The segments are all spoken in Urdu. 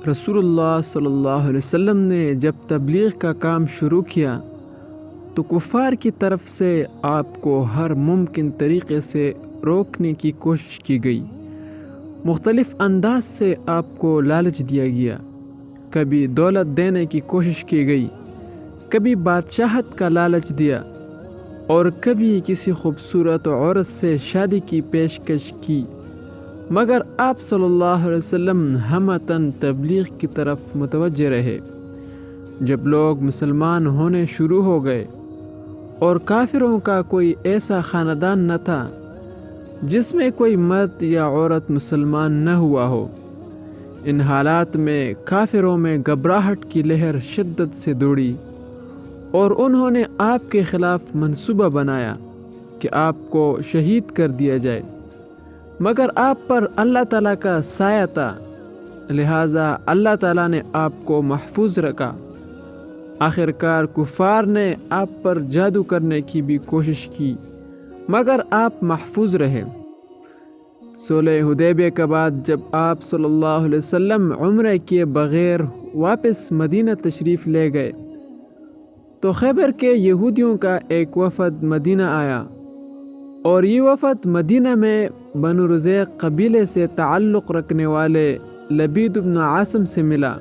رسول اللہ صلی اللہ علیہ وسلم نے جب تبلیغ کا کام شروع کیا تو کفار کی طرف سے آپ کو ہر ممکن طریقے سے روکنے کی کوشش کی گئی۔ مختلف انداز سے آپ کو لالچ دیا گیا، کبھی دولت دینے کی کوشش کی گئی، کبھی بادشاہت کا لالچ دیا، اور کبھی کسی خوبصورت عورت سے شادی کی پیشکش کی، مگر آپ صلی اللہ علیہ وسلم ہمتاً تبلیغ کی طرف متوجہ رہے۔ جب لوگ مسلمان ہونے شروع ہو گئے اور کافروں کا کوئی ایسا خاندان نہ تھا جس میں کوئی مرد یا عورت مسلمان نہ ہوا ہو، ان حالات میں کافروں میں گھبراہٹ کی لہر شدت سے دوڑی اور انہوں نے آپ کے خلاف منصوبہ بنایا کہ آپ کو شہید کر دیا جائے، مگر آپ پر اللہ تعالیٰ کا سایہ تھا، لہٰذا اللہ تعالیٰ نے آپ کو محفوظ رکھا۔ آخر کار کفار نے آپ پر جادو کرنے کی بھی کوشش کی، مگر آپ محفوظ رہے۔ صلح حدیبیہ کے بعد جب آپ صلی اللہ علیہ وسلم عمرہ کیے بغیر واپس مدینہ تشریف لے گئے تو خیبر کے یہودیوں کا ایک وفد مدینہ آیا، اور یہ وفد مدینہ میں بنو رزیق قبیلے سے تعلق رکھنے والے لبید بن عاصم سے ملا،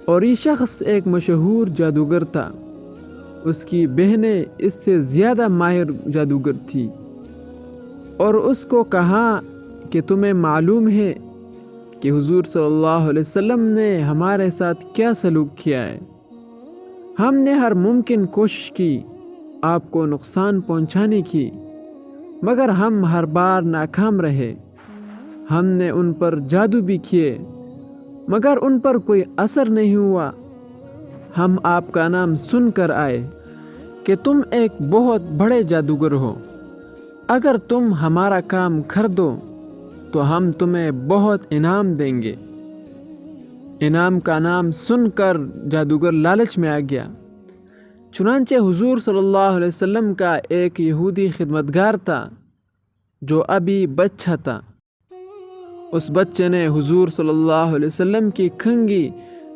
اور یہ شخص ایک مشہور جادوگر تھا۔ اس کی بہنیں اس سے زیادہ ماہر جادوگر تھی، اور اس کو کہا کہ تمہیں معلوم ہے کہ حضور صلی اللہ علیہ وسلم نے ہمارے ساتھ کیا سلوک کیا ہے۔ ہم نے ہر ممکن کوشش کی آپ کو نقصان پہنچانے کی، مگر ہم ہر بار ناکام رہے۔ ہم نے ان پر جادو بھی کیے، مگر ان پر کوئی اثر نہیں ہوا۔ ہم آپ کا نام سن کر آئے کہ تم ایک بہت بڑے جادوگر ہو، اگر تم ہمارا کام کر دو تو ہم تمہیں بہت انعام دیں گے۔ انعام کا نام سن کر جادوگر لالچ میں آ گیا۔ چنانچہ حضور صلی اللہ علیہ وسلم کا ایک یہودی خدمتگار تھا جو ابھی بچہ تھا۔ اس بچے نے حضور صلی اللہ علیہ وسلم کی کنگھی،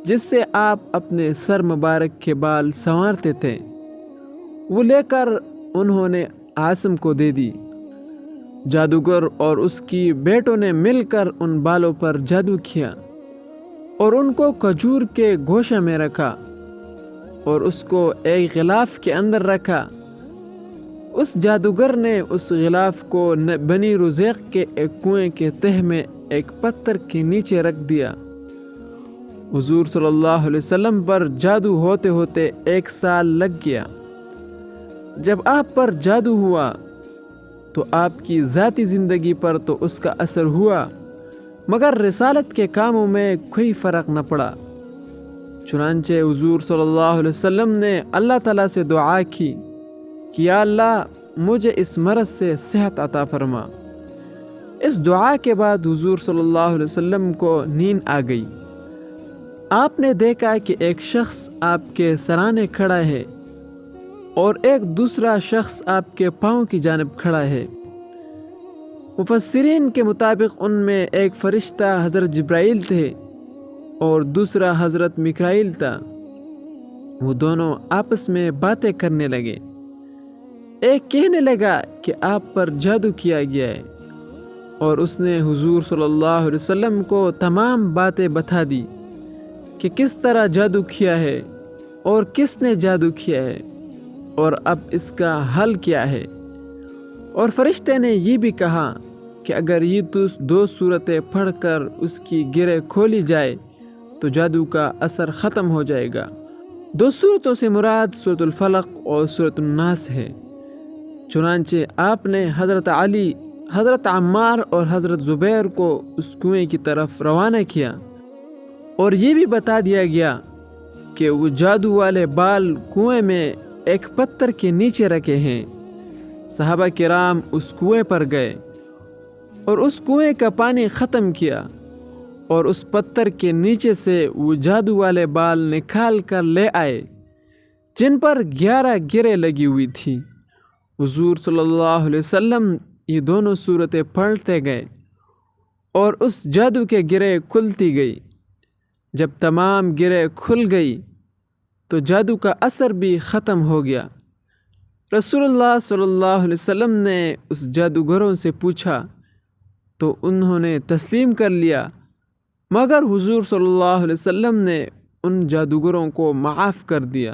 جس سے آپ اپنے سر مبارک کے بال سنوارتے تھے، وہ لے کر انہوں نے عاصم کو دے دی۔ جادوگر اور اس کی بیٹوں نے مل کر ان بالوں پر جادو کیا اور ان کو کھجور کے گوشے میں رکھا اور اس کو ایک غلاف کے اندر رکھا۔ اس جادوگر نے اس غلاف کو بنی رزیق کے ایک کنویں کے تہہ میں ایک پتھر کے نیچے رکھ دیا۔ حضور صلی اللہ علیہ وسلم پر جادو ہوتے ہوتے 1 سال لگ گیا۔ جب آپ پر جادو ہوا تو آپ کی ذاتی زندگی پر تو اس کا اثر ہوا، مگر رسالت کے کاموں میں کوئی فرق نہ پڑا۔ چنانچہ حضور صلی اللہ علیہ وسلم نے اللہ تعالیٰ سے دعا کی کہ یا اللہ مجھے اس مرض سے صحت عطا فرما۔ اس دعا کے بعد حضور صلی اللہ علیہ وسلم کو نیند آ گئی۔ آپ نے دیکھا کہ ایک شخص آپ کے سرانے کھڑا ہے اور ایک دوسرا شخص آپ کے پاؤں کی جانب کھڑا ہے۔ مفسرین کے مطابق ان میں ایک فرشتہ حضرت جبرائیل تھے اور دوسرا حضرت میکائیل تھا۔ وہ دونوں آپس میں باتیں کرنے لگے۔ ایک کہنے لگا کہ آپ پر جادو کیا گیا ہے، اور اس نے حضور صلی اللہ علیہ وسلم کو تمام باتیں بتا دی کہ کس طرح جادو کیا ہے اور کس نے جادو کیا ہے اور اب اس کا حل کیا ہے۔ اور فرشتے نے یہ بھی کہا کہ اگر یہ 2 سورتیں پڑھ کر اس کی گرہ کھولی جائے تو جادو کا اثر ختم ہو جائے گا۔ 2 سورتوں سے مراد سورۃ الفلق اور سورۃ الناس ہے۔ چنانچہ آپ نے حضرت علی، حضرت عمار اور حضرت زبیر کو اس کنویں کی طرف روانہ کیا، اور یہ بھی بتا دیا گیا کہ وہ جادو والے بال کنویں میں ایک پتھر کے نیچے رکھے ہیں۔ صحابہ کرام اس کنویں پر گئے اور اس کنویں کا پانی ختم کیا، اور اس پتھر کے نیچے سے وہ جادو والے بال نکال کر لے آئے جن پر 11 گریں لگی ہوئی تھی۔ حضور صلی اللہ علیہ وسلم یہ دونوں صورتیں پڑھتے گئے اور اس جادو کے گریں کھلتی گئی۔ جب تمام گرہ کھل گئی تو جادو کا اثر بھی ختم ہو گیا۔ رسول اللہ صلی اللہ علیہ وسلم نے اس جادوگروں سے پوچھا تو انہوں نے تسلیم کر لیا، مگر حضور صلی اللہ علیہ وسلم نے ان جادوگروں کو معاف کر دیا۔